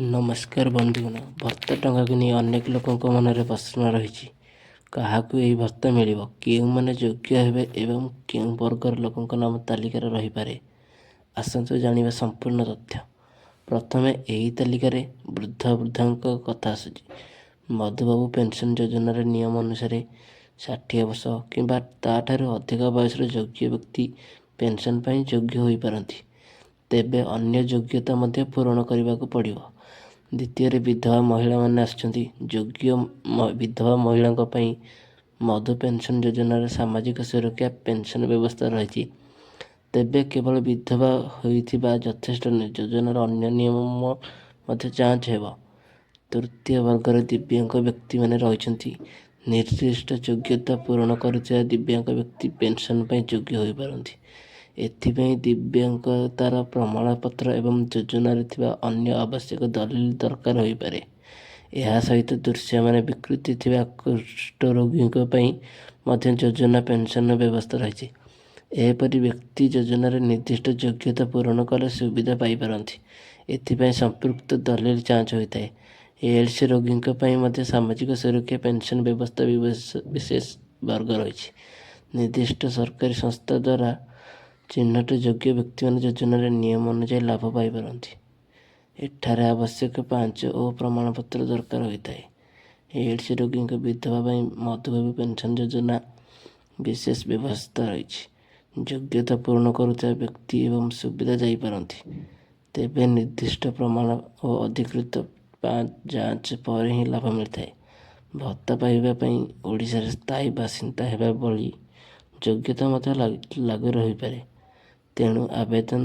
ନମସ୍କାର ବନ୍ଧୁଗଣ। ଭତ୍ତା ଟଙ୍କାକୁ ନେଇ ଅନେକ ଲୋକଙ୍କ ମନରେ ପ୍ରଶ୍ନ ରହିଛି। କାହାକୁ ଏହି ଭତ୍ତା ମିଳିବ, କେଉଁମାନେ ଯୋଗ୍ୟ ହେବେ ଏବଂ କେଉଁ ବର୍ଗର ଲୋକଙ୍କ ନାମ ତାଲିକାରେ ରହିପାରେ? ଆସନ୍ତୁ ଜାଣିବା ସମ୍ପୂର୍ଣ୍ଣ ତଥ୍ୟ। ପ୍ରଥମେ ଏହି ତାଲିକାରେ ବୃଦ୍ଧଙ୍କ କଥା ଆସୁଛି। ମଧୁବାବୁ ପେନ୍ସନ୍ ଯୋଜନାର ନିୟମ ଅନୁସାରେ 60 ବର୍ଷ କିମ୍ବା ତା'ଠାରୁ ଅଧିକ ବୟସର ଯୋଗ୍ୟ ବ୍ୟକ୍ତି ପେନ୍ସନ୍ ପାଇଁ ଯୋଗ୍ୟ ହୋଇପାରନ୍ତି। ତେବେ ଅନ୍ୟ ଯୋଗ୍ୟତା ମଧ୍ୟ ପୂରଣ କରିବାକୁ ପଡ଼ିବ। ଦ୍ୱିତୀୟରେ ବିଧବା ମହିଳାମାନେ ଆସୁଛନ୍ତି। ଯୋଗ୍ୟ ବିଧବା ମହିଳାଙ୍କ ପାଇଁ ମଧୁ ପେନ୍ସନ୍ ଯୋଜନାର ସାମାଜିକ ସୁରକ୍ଷା ପେନ୍ସନ୍ ବ୍ୟବସ୍ଥା ରହିଛି। ତେବେ କେବଳ ବିଧବା ହୋଇଥିବା ଯଥେଷ୍ଟ ନୁହେଁ, ଯୋଜନାର ଅନ୍ୟ ନିୟମ ମଧ୍ୟ ଯାଞ୍ଚ ହେବ। ତୃତୀୟ ବର୍ଗରେ ଦିବ୍ୟାଙ୍ଗ ବ୍ୟକ୍ତିମାନେ ରହିଛନ୍ତି। ନିର୍ଦ୍ଦିଷ୍ଟ ଯୋଗ୍ୟତା ପୂରଣ କରୁଥିବା ଦିବ୍ୟାଙ୍ଗ ବ୍ୟକ୍ତି ପେନ୍ସନ୍ ପାଇଁ ଯୋଗ୍ୟ ହୋଇପାରନ୍ତି। ଏଥିପାଇଁ ଦିବ୍ୟାଙ୍ଗତାର ପ୍ରମାଣପତ୍ର ଏବଂ ଯୋଜନାରେ ଥିବା ଅନ୍ୟ ଆବଶ୍ୟକ ଦଲିଲ ଦରକାର ହୋଇପାରେ। ଏହା ସହିତ ଦୃଶ୍ୟମାନ ବିକୃତି ଥିବା କୁଷ୍ଠରୋଗୀଙ୍କ ପାଇଁ ମଧ୍ୟ ଯୋଜନା ପେନ୍ସନ୍ର ବ୍ୟବସ୍ଥା ରହିଛି। ଏପରି ବ୍ୟକ୍ତି ଯୋଜନାରେ ନିର୍ଦ୍ଦିଷ୍ଟ ଯୋଗ୍ୟତା ପୂରଣ କଲେ ସୁବିଧା ପାଇପାରନ୍ତି। ଏଥିପାଇଁ ସମ୍ପୃକ୍ତ ଦଲିଲ ଯାଞ୍ଚ ହୋଇଥାଏ। ଏଡ୍ସ ରୋଗୀଙ୍କ ପାଇଁ ମଧ୍ୟ ସାମାଜିକ ସୁରକ୍ଷା ପେନ୍ସନ୍ ବ୍ୟବସ୍ଥା ବିଶେଷ ବର୍ଗ ରହିଛି। ନିର୍ଦ୍ଦିଷ୍ଟ ସରକାରୀ ସଂସ୍ଥା ଦ୍ୱାରା ଚିହ୍ନଟ ଯୋଗ୍ୟ ବ୍ୟକ୍ତିମାନେ ଯୋଜନାର ନିୟମ ଅନୁଯାୟୀ ଲାଭ ପାଇପାରନ୍ତି। ଏଠାରେ ଆବଶ୍ୟକ 5 ଓ ପ୍ରମାଣପତ୍ର ଦରକାର ହୋଇଥାଏ। ଏଡ୍ସ ରୋଗୀଙ୍କ ବିଧବା ପାଇଁ ମଧୁବାବୁ ପେନ୍ସନ୍ ଯୋଜନା ବିଶେଷ ବ୍ୟବସ୍ଥା ରହିଛି। ଯୋଗ୍ୟତା ପୂରଣ କରୁଥିବା ବ୍ୟକ୍ତି ଏବଂ ସୁବିଧା ଯାଇପାରନ୍ତି। ତେବେ ନିର୍ଦ୍ଦିଷ୍ଟ ପ୍ରମାଣ ଓ ଅଧିକୃତ ଯାଞ୍ଚ ପରେ ହିଁ ଲାଭ ମିଳିଥାଏ। ଭତ୍ତା ପାଇବା ପାଇଁ ଓଡ଼ିଶାରେ ସ୍ଥାୟୀ ବାସିନ୍ଦା ହେବା ଭଳି ଯୋଗ୍ୟତା ମଧ୍ୟ ଲାଗୁ ରହିପାରେ। ତେଣୁ ଆବେଦନ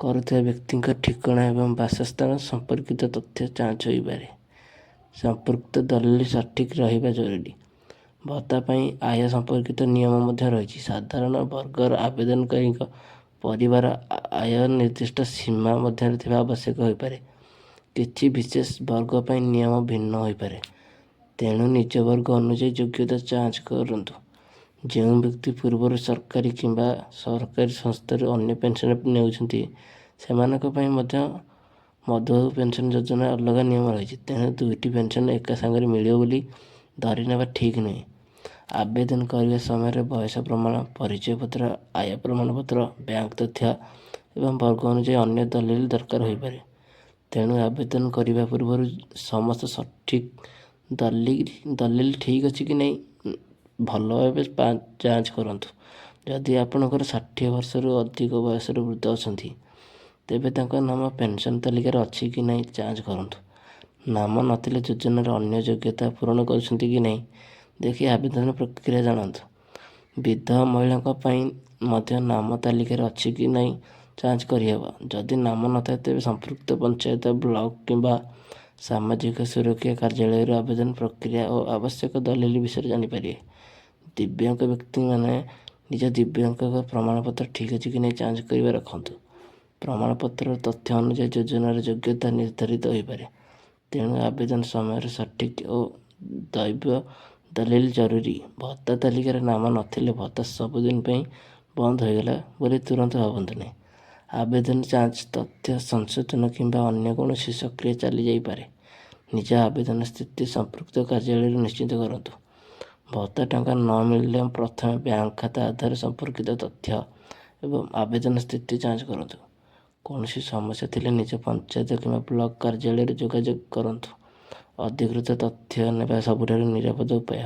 କରୁଥିବା ବ୍ୟକ୍ତିଙ୍କ ଠିକଣା ଏବଂ ବାସସ୍ଥାନ ସମ୍ପର୍କିତ ତଥ୍ୟ ଯାଞ୍ଚ ହୋଇପାରେ। ସମ୍ପୃକ୍ତ ଦଲିଲ ସଠିକ୍ ରହିବା ଜରୁରୀ। ଭତ୍ତା ପାଇଁ ଆୟ ସମ୍ପର୍କିତ ନିୟମ ମଧ୍ୟ ରହିଛି। ସାଧାରଣ ବର୍ଗର ଆବେଦନକାରୀଙ୍କ ପରିବାର ଆୟ ନିର୍ଦ୍ଦିଷ୍ଟ ସୀମା ମଧ୍ୟରେ ଥିବା ଆବଶ୍ୟକ ହୋଇପାରେ। କିଛି ବିଶେଷ ବର୍ଗ ପାଇଁ ନିୟମ ଭିନ୍ନ ହୋଇପାରେ। ତେଣୁ ନିଜ ବର୍ଗ ଅନୁଯାୟୀ ଯୋଗ୍ୟତା ଯାଞ୍ଚ କରନ୍ତୁ। ଯେଉଁ ବ୍ୟକ୍ତି ପୂର୍ବରୁ ସରକାରୀ କିମ୍ବା ସରକାରୀ ସଂସ୍ଥାରୁ ଅନ୍ୟ ପେନ୍ସନ୍ ନେଉଛନ୍ତି, ସେମାନଙ୍କ ପାଇଁ ମଧ୍ୟ ମଧୁବାବୁ ପେନ୍ସନ୍ ଯୋଜନା ଅଲଗା ନିୟମ ରହିଛି। ତେଣୁ ଦୁଇଟି ପେନ୍ସନ୍ ଏକା ସାଙ୍ଗରେ ମିଳିବ ବୋଲି ଧରି ନେବା ଠିକ୍ ନୁହେଁ। ଆବେଦନ କରିବା ସମୟରେ ବୟସ ପ୍ରମାଣ, ପରିଚୟ ପତ୍ର, ଆୟ ପ୍ରମାଣପତ୍ର, ବ୍ୟାଙ୍କ ତଥ୍ୟ ଏବଂ ବର୍ଗ ଅନୁଯାୟୀ ଅନ୍ୟ ଦଲିଲ ଦରକାର ହୋଇପାରେ। ତେଣୁ ଆବେଦନ କରିବା ପୂର୍ବରୁ ସମସ୍ତ ସଠିକ୍ ଦଲିଲ ଠିକ୍ ଅଛି କି ନାହିଁ ଭଲ ଭାବେ ଯାଞ୍ଚ କରନ୍ତୁ। ଯଦି ଆପଣଙ୍କର 60 ବର୍ଷରୁ ଅଧିକ ବୟସର ବୃଦ୍ଧ ଅଛନ୍ତି, ତେବେ ତାଙ୍କ ନାମ ପେନ୍ସନ୍ ତାଲିକାରେ ଅଛି କି ନାହିଁ ଯାଞ୍ଚ କରନ୍ତୁ। ନାମ ନଥିଲେ ଯୋଜନାର ଅନ୍ୟ ଯୋଗ୍ୟତା ପୂରଣ କରୁଛନ୍ତି କି ନାହିଁ ଦେଖି ଆବେଦନ ପ୍ରକ୍ରିୟା ଜାଣନ୍ତୁ। ବିଧବା ମହିଳାଙ୍କ ପାଇଁ ମଧ୍ୟ ନାମ ତାଲିକାରେ ଅଛି କି ନାହିଁ ଯାଞ୍ଚ କରିହେବ। ଯଦି ନାମ ନଥାଏ, ତେବେ ସମ୍ପୃକ୍ତ ପଞ୍ଚାୟତ, ବ୍ଲକ କିମ୍ବା ସାମାଜିକ ସୁରକ୍ଷା କାର୍ଯ୍ୟାଳୟରୁ ଆବେଦନ ପ୍ରକ୍ରିୟା ଓ ଆବଶ୍ୟକ ଦଲିଲ ବିଷୟରେ ଜାଣିପାରିବେ। ଦିବ୍ୟାଙ୍ଗ ବ୍ୟକ୍ତିମାନେ ନିଜ ଦିବ୍ୟାଙ୍ଗ ପ୍ରମାଣପତ୍ର ଠିକ୍ ଅଛି କି ନାହିଁ ଯାଞ୍ଚ କରିବା ରଖନ୍ତୁ। ପ୍ରମାଣପତ୍ରର ତଥ୍ୟ ଅନୁଯାୟୀ ଯୋଜନାର ଯୋଗ୍ୟତା ନିର୍ଦ୍ଧାରିତ ହୋଇପାରେ। ତେଣୁ ଆବେଦନ ସମୟରେ ସଠିକ୍ ଓ ଦୈବ ଦଲିଲ ଜରୁରୀ। ଭତ୍ତା ତାଲିକାରେ ନାମ ନଥିଲେ ଭତ୍ତା ସବୁଦିନ ପାଇଁ ବନ୍ଦ ହୋଇଗଲା ବୋଲି ତୁରନ୍ତ ଭାବନ୍ତୁ ନାହିଁ। ଆବେଦନ ଯାଞ୍ଚ, ତଥ୍ୟ ସଂଶୋଧନ କିମ୍ବା ଅନ୍ୟ କୌଣସି ପ୍ରକ୍ରିୟା ଚାଲି ଯାଇପାରେ। ନିଜ ଆବେଦନ ସ୍ଥିତି ସମ୍ପୃକ୍ତ କାର୍ଯ୍ୟାଳୟରୁ ନିଶ୍ଚିତ କରନ୍ତୁ। ଭତ୍ତା ଟଙ୍କା ନ ମିଳିଲେ ପ୍ରଥମେ ବ୍ୟାଙ୍କ ଖାତା, ଆଧାର ସମ୍ପର୍କିତ ତଥ୍ୟ ଏବଂ ଆବେଦନ ସ୍ଥିତି ଯାଞ୍ଚ କରନ୍ତୁ। କୌଣସି ସମସ୍ୟା ଥିଲେ ନିଜ ପଞ୍ଚାୟତ କିମ୍ବା ବ୍ଲକ କାର୍ଯ୍ୟାଳୟରେ ଯୋଗାଯୋଗ କରନ୍ତୁ। ଅଧିକୃତ ତଥ୍ୟ ନେବା ସବୁଠାରୁ ନିରାପଦ ଉପାୟ।